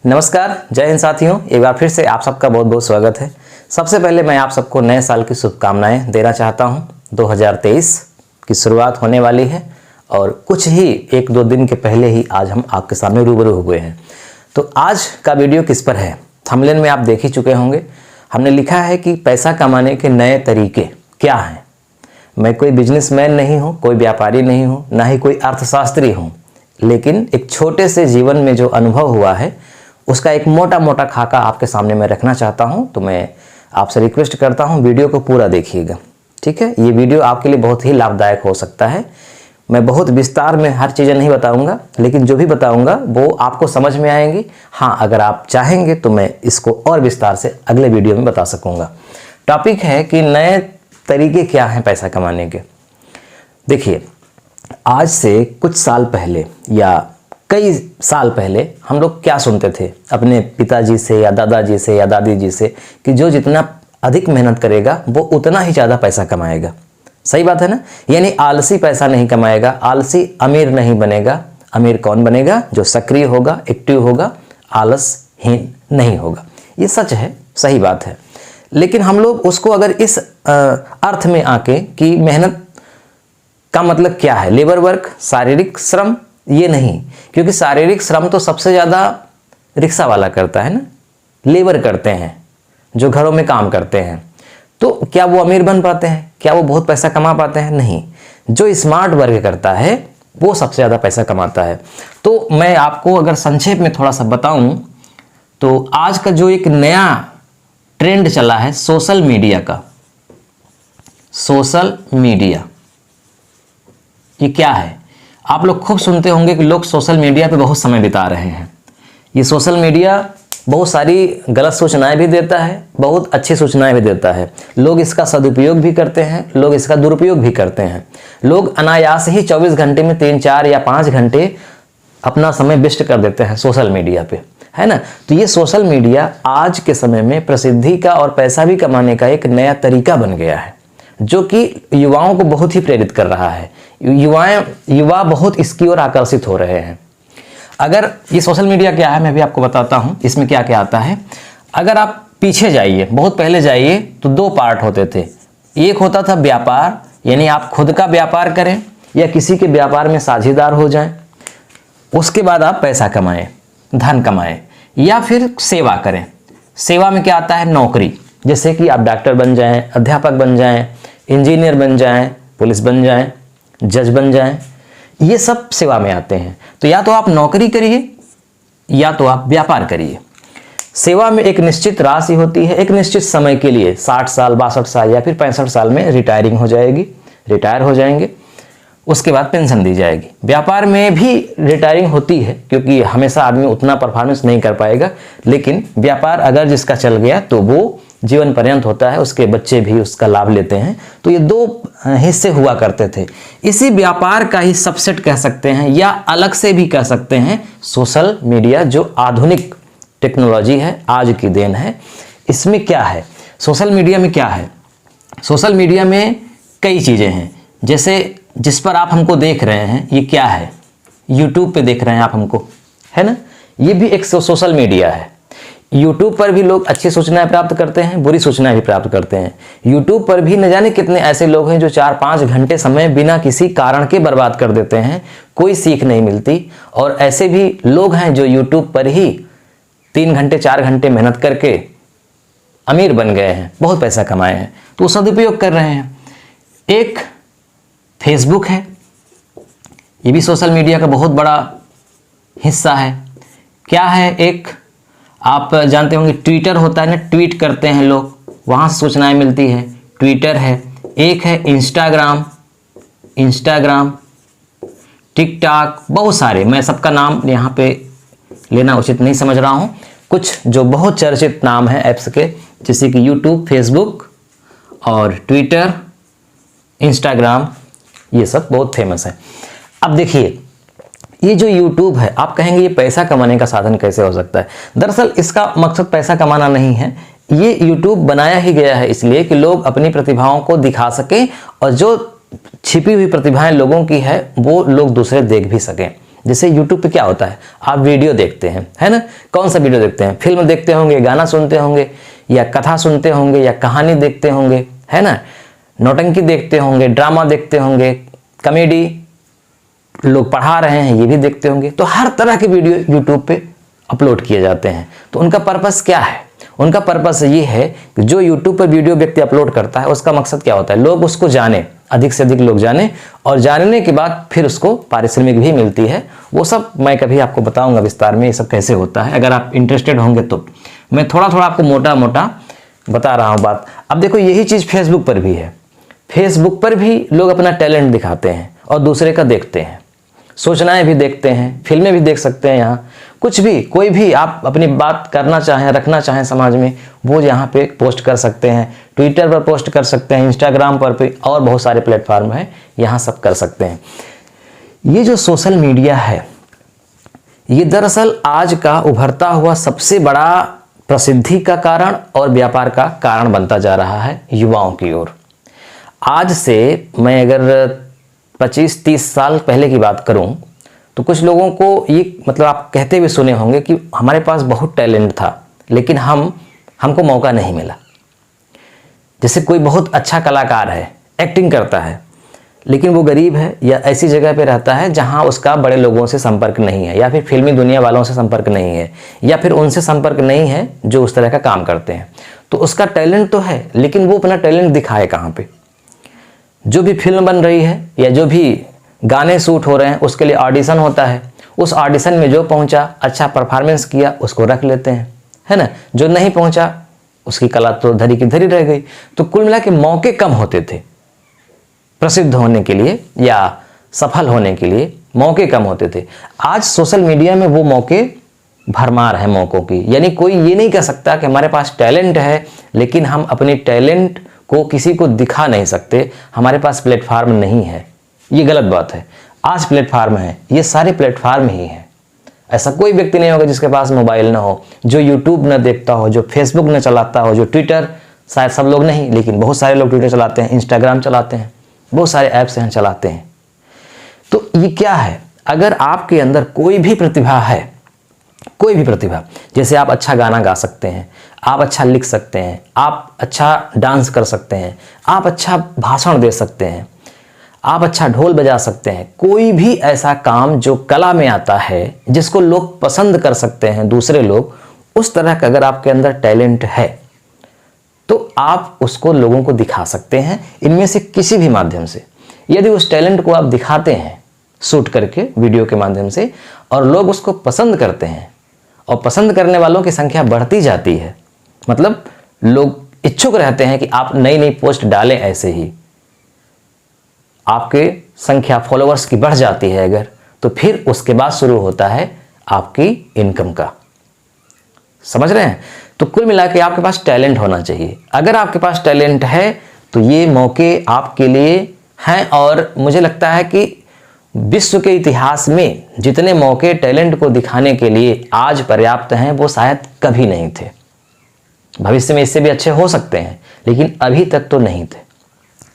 नमस्कार, जय हिंद साथियों। एक बार फिर से आप सबका बहुत बहुत स्वागत है। सबसे पहले मैं आप सबको नए साल की शुभकामनाएं देना चाहता हूं। 2023 की शुरुआत होने वाली है और कुछ ही एक दो दिन के पहले ही आज हम आपके सामने रूबरू हुए हैं। तो आज का वीडियो किस पर है, थंबनेल में आप देख ही चुके होंगे। हमने लिखा है कि पैसा कमाने के नए तरीके क्या हैं। मैं कोई बिजनेसमैन नहीं हूँ, कोई व्यापारी नहीं हूँ, ना ही कोई अर्थशास्त्री हूँ, लेकिन एक छोटे से जीवन में जो अनुभव हुआ है उसका एक मोटा मोटा खाका आपके सामने मैं रखना चाहता हूं। तो मैं आपसे रिक्वेस्ट करता हूं वीडियो को पूरा देखिएगा, ठीक है। ये वीडियो आपके लिए बहुत ही लाभदायक हो सकता है। मैं बहुत विस्तार में हर चीज़ें नहीं बताऊंगा, लेकिन जो भी बताऊंगा वो आपको समझ में आएंगी। हाँ, अगर आप चाहेंगे तो मैं इसको और विस्तार से अगले वीडियो में बता सकूँगा। टॉपिक है कि नए तरीके क्या हैं पैसा कमाने के। देखिए, आज से कुछ साल पहले या कई साल पहले हम लोग क्या सुनते थे अपने पिताजी से या दादाजी से या दादी जी से कि जो जितना अधिक मेहनत करेगा वो उतना ही ज़्यादा पैसा कमाएगा। सही बात है ना। यानी आलसी पैसा नहीं कमाएगा, आलसी अमीर नहीं बनेगा। अमीर कौन बनेगा? जो सक्रिय होगा, एक्टिव होगा, आलसहीन नहीं होगा। ये सच है, सही बात है। लेकिन हम लोग उसको अगर इस अर्थ में आके कि मेहनत का मतलब क्या है, लेबर वर्क, शारीरिक श्रम, ये नहीं। क्योंकि शारीरिक श्रम तो सबसे ज़्यादा रिक्शा वाला करता है ना, लेबर करते हैं, जो घरों में काम करते हैं। तो क्या वो अमीर बन पाते हैं? क्या वो बहुत पैसा कमा पाते हैं? नहीं। जो स्मार्ट वर्क करता है वो सबसे ज़्यादा पैसा कमाता है। तो मैं आपको अगर संक्षेप में थोड़ा सा बताऊं तो आज का जो एक नया ट्रेंड चला है सोशल मीडिया का, सोशल मीडिया ये क्या है? आप लोग खूब सुनते होंगे कि लोग सोशल मीडिया पे बहुत समय बिता रहे हैं। ये सोशल मीडिया बहुत सारी गलत सूचनाएं भी देता है, बहुत अच्छी सूचनाएं भी देता है। लोग इसका सदुपयोग भी करते हैं, लोग इसका दुरुपयोग भी करते हैं। लोग अनायास ही 24 घंटे में 3, 4 या 5 घंटे अपना समय वेस्ट कर देते हैं सोशल मीडिया पे, है ना। तो ये सोशल मीडिया आज के समय में प्रसिद्धि का और पैसा भी कमाने का एक नया तरीका बन गया है, जो कि युवाओं को बहुत ही प्रेरित कर रहा है। युवा बहुत इसकी ओर आकर्षित हो रहे हैं। अगर ये सोशल मीडिया क्या है मैं भी आपको बताता हूँ, इसमें क्या क्या आता है। अगर आप पीछे जाइए, बहुत पहले जाइए, तो 2 पार्ट होते थे। एक होता था व्यापार, यानी आप खुद का व्यापार करें या किसी के व्यापार में साझेदार हो जाएं। उसके बाद आप पैसा कमाएं, धन कमाएं, या फिर सेवा करें। सेवा में क्या आता है? नौकरी, जैसे कि आप डॉक्टर बन जाएं, अध्यापक बन जाएं, इंजीनियर बन जाएं, पुलिस बन जाएं, जज बन जाएं, ये सब सेवा में आते हैं। तो या तो आप नौकरी करिए या तो आप व्यापार करिए। सेवा में एक निश्चित राशि होती है, एक निश्चित समय के लिए, 60 साल, 62 साल या फिर 65 साल में रिटायरिंग हो जाएगी, रिटायर हो जाएंगे। उसके बाद पेंशन दी जाएगी। व्यापार में भी रिटायरिंग होती है, क्योंकि हमेशा आदमी उतना परफॉर्मेंस नहीं कर पाएगा, लेकिन व्यापार अगर जिसका चल गया तो वो जीवन पर्यंत होता है, उसके बच्चे भी उसका लाभ लेते हैं। तो ये 2 हिस्से हुआ करते थे। इसी व्यापार का ही सबसेट कह सकते हैं, या अलग से भी कह सकते हैं सोशल मीडिया, जो आधुनिक टेक्नोलॉजी है, आज की देन है। इसमें क्या है? सोशल मीडिया में क्या है? सोशल मीडिया में कई चीज़ें हैं। जैसे जिस पर आप हमको देख रहे हैं, ये क्या है? यूट्यूब पे देख रहे हैं आप हमको, है ना। ये भी एक सोशल मीडिया है। यूट्यूब पर भी लोग अच्छी सूचनाएं प्राप्त करते हैं, बुरी सूचनाएं भी प्राप्त करते हैं। यूट्यूब पर भी न जाने कितने ऐसे लोग हैं जो 4-5 घंटे समय बिना किसी कारण के बर्बाद कर देते हैं, कोई सीख नहीं मिलती। और ऐसे भी लोग हैं जो यूट्यूब पर ही 3 घंटे 4 घंटे मेहनत करके अमीर बन गए हैं, बहुत पैसा कमाए हैं। तो वो सदुपयोग कर रहे हैं। एक फेसबुक है, ये भी सोशल मीडिया का बहुत बड़ा हिस्सा है। क्या है? एक आप जानते होंगे ट्विटर होता है ना, ट्वीट करते हैं लोग, वहाँ से सूचनाएं मिलती है, ट्विटर है। एक है इंस्टाग्राम, टिकटॉक, बहुत सारे, मैं सबका नाम यहाँ पे लेना उचित नहीं समझ रहा हूँ। कुछ जो बहुत चर्चित नाम है ऐप्स के, जैसे कि यूट्यूब, फेसबुक और ट्विटर, इंस्टाग्राम, ये सब बहुत फेमस है। अब देखिए, ये जो YouTube है, आप कहेंगे ये पैसा कमाने का साधन कैसे हो सकता है? दरअसल इसका मकसद पैसा कमाना नहीं है। ये YouTube बनाया ही गया है इसलिए कि लोग अपनी प्रतिभाओं को दिखा सकें और जो छिपी हुई प्रतिभाएं लोगों की है वो लोग दूसरे देख भी सकें। जैसे यूट्यूब पे क्या होता है, आप वीडियो देखते हैं, है ना, कौन सा वीडियो देखते हैं, फिल्म देखते होंगे, गाना सुनते होंगे, या कथा सुनते होंगे, या कहानी देखते होंगे, है ना, नौटंकी देखते होंगे, ड्रामा देखते होंगे, कॉमेडी, लोग पढ़ा रहे हैं ये भी देखते होंगे। तो हर तरह के वीडियो यूट्यूब पे अपलोड किए जाते हैं। तो उनका पर्पस क्या है? उनका पर्पस ये है कि जो यूट्यूब पर वीडियो व्यक्ति अपलोड करता है उसका मकसद क्या होता है, लोग उसको जाने, अधिक से अधिक लोग जाने, और जानने के बाद फिर उसको पारिश्रमिक भी मिलती है। वो सब मैं कभी आपको बताऊंगा विस्तार में ये सब कैसे होता है, अगर आप इंटरेस्टेड होंगे तो। मैं थोड़ा थोड़ा आपको मोटा मोटा बता रहा हूँ बात। अब देखो यही चीज़ फेसबुक पर भी है। फेसबुक पर भी लोग अपना टैलेंट दिखाते हैं और दूसरे का देखते हैं, सूचनाएं भी देखते हैं, फिल्में भी देख सकते हैं। यहाँ कुछ भी, कोई भी आप अपनी बात करना चाहें, रखना चाहें समाज में, वो यहाँ पे पोस्ट कर सकते हैं, ट्विटर पर पोस्ट कर सकते हैं, इंस्टाग्राम पर भी, और बहुत सारे प्लेटफॉर्म हैं, यहाँ सब कर सकते हैं। ये जो सोशल मीडिया है ये दरअसल आज का उभरता हुआ सबसे बड़ा प्रसिद्धि का कारण और व्यापार का कारण बनता जा रहा है युवाओं की ओर। आज से मैं अगर 25-30 साल पहले की बात करूं तो कुछ लोगों को ये मतलब आप कहते हुए सुने होंगे कि हमारे पास बहुत टैलेंट था लेकिन हमको मौका नहीं मिला। जैसे कोई बहुत अच्छा कलाकार है, एक्टिंग करता है, लेकिन वो गरीब है या ऐसी जगह पे रहता है जहां उसका बड़े लोगों से संपर्क नहीं है, या फिर फिल्मी दुनिया वालों से संपर्क नहीं है, या फिर उनसे संपर्क नहीं है जो उस तरह का काम करते हैं। तो उसका टैलेंट तो है लेकिन वो अपना टैलेंट दिखाए कहाँ पे? जो भी फिल्म बन रही है या जो भी गाने शूट हो रहे हैं उसके लिए ऑडिशन होता है, उस ऑडिशन में जो पहुंचा, अच्छा परफॉर्मेंस किया, उसको रख लेते हैं, है ना। जो नहीं पहुंचा उसकी कला तो धरी की धरी रह गई। तो कुल मिला के मौके कम होते थे प्रसिद्ध होने के लिए या सफल होने के लिए, मौके कम होते थे। आज सोशल मीडिया में वो मौके भरमार है मौकों की। यानी कोई ये नहीं कह सकता कि हमारे पास टैलेंट है लेकिन हम अपने टैलेंट को किसी को दिखा नहीं सकते, हमारे पास प्लेटफार्म नहीं है। ये गलत बात है। आज प्लेटफार्म है, ये सारे प्लेटफार्म ही हैं। ऐसा कोई व्यक्ति नहीं होगा जिसके पास मोबाइल ना हो, जो यूट्यूब ना देखता हो, जो फेसबुक ना चलाता हो, जो ट्विटर, शायद सब लोग नहीं लेकिन बहुत सारे लोग ट्विटर चलाते हैं, इंस्टाग्राम चलाते हैं, बहुत सारे ऐप्स हैं चलाते हैं। तो ये क्या है, अगर आपके अंदर कोई भी प्रतिभा है, कोई भी प्रतिभा, जैसे आप अच्छा गाना गा सकते हैं, आप अच्छा लिख सकते हैं, आप अच्छा डांस कर सकते हैं, आप अच्छा भाषण दे सकते हैं, आप अच्छा ढोल बजा सकते हैं, कोई भी ऐसा काम जो कला में आता है जिसको लोग पसंद कर सकते हैं, दूसरे लोग, उस तरह का अगर आपके अंदर टैलेंट है तो आप उसको लोगों को दिखा सकते हैं इनमें से किसी भी माध्यम से। यदि उस टैलेंट को आप दिखाते हैं शूट करके वीडियो के माध्यम से और लोग उसको पसंद करते हैं और पसंद करने वालों की संख्या बढ़ती जाती है, मतलब लोग इच्छुक रहते हैं कि आप नई नई पोस्ट डालें, ऐसे ही आपके संख्या फॉलोअर्स की बढ़ जाती है अगर, तो फिर उसके बाद शुरू होता है आपकी इनकम का। समझ रहे हैं? तो कुल मिला के आपके पास टैलेंट होना चाहिए। अगर आपके पास टैलेंट है तो ये मौके आपके लिए हैं, और मुझे लगता है कि विश्व के इतिहास में जितने मौके टैलेंट को दिखाने के लिए आज पर्याप्त हैं वो शायद कभी नहीं थे। भविष्य में इससे भी अच्छे हो सकते हैं लेकिन अभी तक तो नहीं थे।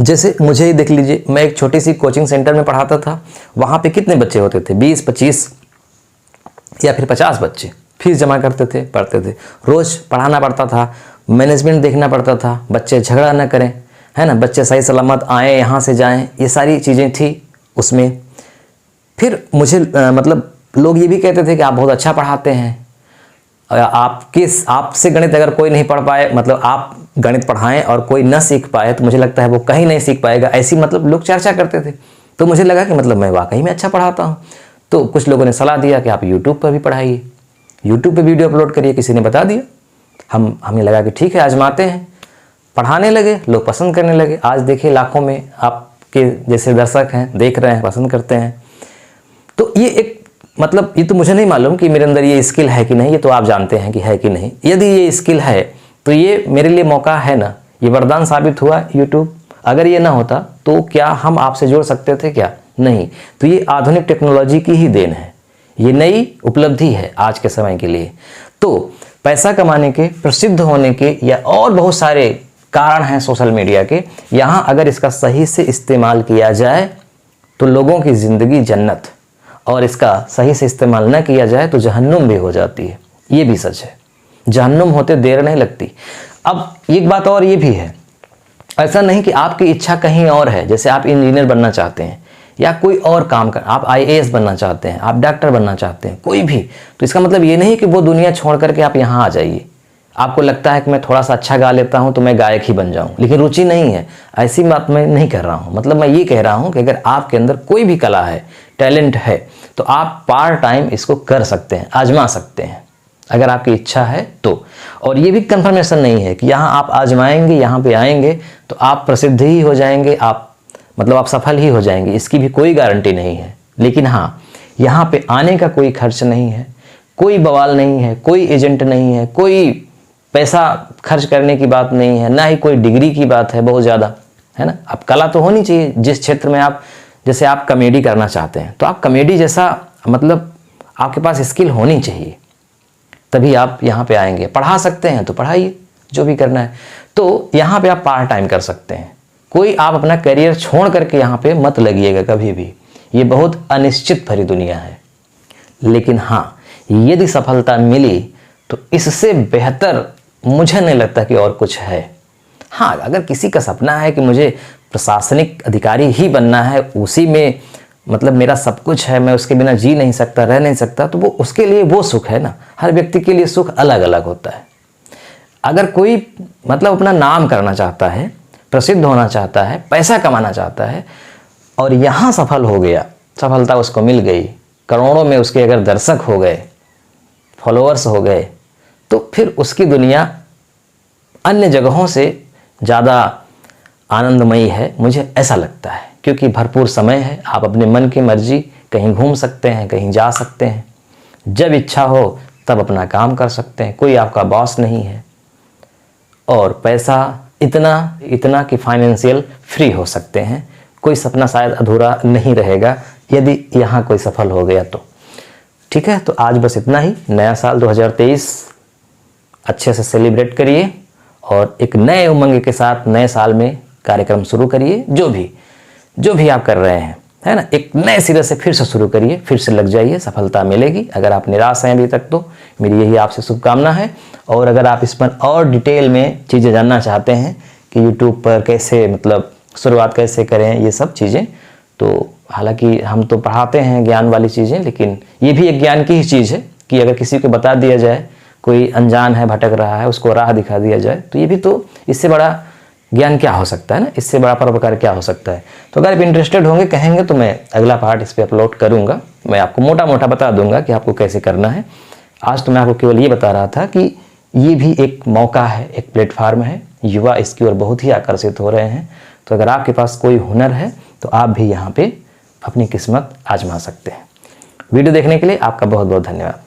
जैसे मुझे ही देख लीजिए, मैं एक छोटी सी कोचिंग सेंटर में पढ़ाता था। वहाँ पे कितने बच्चे होते थे? 20-25 या फिर 50 बच्चे फीस जमा करते थे, पढ़ते थे। रोज़ पढ़ाना पड़ता था, मैनेजमेंट देखना पड़ता था, बच्चे झगड़ा ना करें, है ना, बच्चे सही सलामत आएँ, यहाँ से जाएँ, ये सारी चीज़ें थी उसमें। फिर मुझे मतलब लोग ये भी कहते थे कि आप बहुत अच्छा पढ़ाते हैं, आपसे गणित अगर कोई नहीं पढ़ पाए, मतलब आप गणित पढ़ाएं और कोई न सीख पाए तो मुझे लगता है वो कहीं नहीं सीख पाएगा, ऐसी मतलब लोग चर्चा करते थे। तो मुझे लगा कि मतलब मैं वाकई में अच्छा पढ़ाता हूँ। तो कुछ लोगों ने सलाह दिया कि आप यूट्यूब पर भी पढ़ाइए, यूट्यूब पे वीडियो अपलोड करिए। किसी ने बता दिया, हमें लगा कि ठीक है आजमाते हैं। पढ़ाने लगे, लोग पसंद करने लगे। आज देखिए लाखों में आपके जैसे दर्शक हैं, देख रहे हैं, पसंद करते हैं। तो ये एक मतलब ये तो मुझे नहीं मालूम कि मेरे अंदर ये स्किल है कि नहीं, ये तो आप जानते हैं कि है कि नहीं। यदि ये स्किल है तो ये मेरे लिए मौका है ना, ये वरदान साबित हुआ यूट्यूब। अगर ये ना होता तो क्या हम आपसे जुड़ सकते थे? क्या नहीं। तो ये आधुनिक टेक्नोलॉजी की ही देन है, ये नई उपलब्धि है आज के समय के लिए। तो पैसा कमाने के, प्रसिद्ध होने के या और बहुत सारे कारण हैं सोशल मीडिया के। यहाँ अगर इसका सही से इस्तेमाल किया जाए तो लोगों की ज़िंदगी जन्नत और इसका सही से इस्तेमाल न किया जाए तो जहन्नुम भी हो जाती है। ये भी सच है, जहन्नुम होते देर नहीं लगती। अब एक बात और ये भी है, ऐसा नहीं कि आपकी इच्छा कहीं और है, जैसे आप इंजीनियर बनना चाहते हैं या कोई और काम कर, आप IAS बनना चाहते हैं, आप डॉक्टर बनना चाहते हैं, कोई भी, तो इसका मतलब ये नहीं कि वो दुनिया छोड़ करके आप यहाँ आ जाइए। आपको लगता है कि मैं थोड़ा सा अच्छा गा लेता हूँ तो मैं गायक ही बन जाऊँ, लेकिन रुचि नहीं है, ऐसी बात मैं नहीं कर रहा हूँ। मतलब मैं ये कह रहा हूँ कि अगर आपके अंदर कोई भी कला है, टैलेंट है, तो आप पार्ट टाइम इसको कर सकते हैं, आजमा सकते हैं अगर आपकी इच्छा है तो। और ये भी कंफर्मेशन नहीं है कि यहाँ आप आजमाएंगे, यहाँ पे आएंगे तो आप प्रसिद्ध ही हो जाएंगे, आप मतलब आप सफल ही हो जाएंगे, इसकी भी कोई गारंटी नहीं है। लेकिन हाँ, यहाँ पे आने का कोई खर्च नहीं है, कोई बवाल नहीं है, कोई एजेंट नहीं है, कोई पैसा खर्च करने की बात नहीं है, ना ही कोई डिग्री की बात है बहुत ज़्यादा, है ना। अब कला तो होनी चाहिए जिस क्षेत्र में आप, जैसे आप कॉमेडी करना चाहते हैं तो आप कॉमेडी जैसा मतलब आपके पास स्किल होनी चाहिए, तभी आप यहाँ पे आएंगे। पढ़ा सकते हैं तो पढ़ाइए, जो भी करना है। तो यहाँ पे आप पार्ट टाइम कर सकते हैं, कोई आप अपना करियर छोड़ करके यहाँ पे मत लगिएगा कभी भी, ये बहुत अनिश्चित भरी दुनिया है। लेकिन हाँ, यदि सफलता मिली तो इससे बेहतर मुझे नहीं लगता कि और कुछ है। हाँ, अगर किसी का सपना है कि मुझे प्रशासनिक अधिकारी ही बनना है, उसी में मतलब मेरा सब कुछ है, मैं उसके बिना जी नहीं सकता, रह नहीं सकता, तो वो उसके लिए वो सुख है ना। हर व्यक्ति के लिए सुख अलग अलग होता है। अगर कोई मतलब अपना नाम करना चाहता है, प्रसिद्ध होना चाहता है, पैसा कमाना चाहता है और यहाँ सफल हो गया, सफलता उसको मिल गई, करोड़ों में उसके अगर दर्शक हो गए, फॉलोअर्स हो गए, तो फिर उसकी दुनिया अन्य जगहों से ज़्यादा आनंदमयी है, मुझे ऐसा लगता है। क्योंकि भरपूर समय है, आप अपने मन की मर्जी कहीं घूम सकते हैं, कहीं जा सकते हैं, जब इच्छा हो तब अपना काम कर सकते हैं, कोई आपका बॉस नहीं है। और पैसा इतना कि फाइनेंशियल फ्री हो सकते हैं, कोई सपना शायद अधूरा नहीं रहेगा यदि यहाँ कोई सफल हो गया तो। ठीक है, तो आज बस इतना ही। नया साल 2023 अच्छे से सेलिब्रेट करिए और एक नए उमंग के साथ नए साल में कार्यक्रम शुरू करिए। जो भी आप कर रहे हैं, है ना, एक नए सिरे से फिर से शुरू करिए, फिर से लग जाइए, सफलता मिलेगी। अगर आप निराश हैं अभी तक तो मेरी यही आपसे शुभकामना है। और अगर आप इस पर और डिटेल में चीज़ें जानना चाहते हैं कि यूट्यूब पर कैसे मतलब शुरुआत कैसे करें, ये सब चीज़ें, तो हालांकि हम तो पढ़ाते हैं ज्ञान वाली चीज़ें, लेकिन ये भी एक ज्ञान की ही चीज़ है कि अगर किसी को बता दिया जाए, कोई अनजान है, भटक रहा है, उसको राह दिखा दिया जाए, तो ये भी तो इससे बड़ा ज्ञान क्या हो सकता है ना, इससे बड़ा परोपकार क्या हो सकता है। तो अगर आप इंटरेस्टेड होंगे, कहेंगे, तो मैं अगला पार्ट इस पर अपलोड करूँगा। मैं आपको मोटा मोटा बता दूंगा कि आपको कैसे करना है। आज तो मैं आपको केवल ये बता रहा था कि ये भी एक मौका है, एक प्लेटफार्म है, युवा इसकी ओर बहुत ही आकर्षित हो रहे हैं। तो अगर आपके पास कोई हुनर है तो आप भी यहाँ पे अपनी किस्मत आजमा सकते हैं। वीडियो देखने के लिए आपका बहुत बहुत धन्यवाद।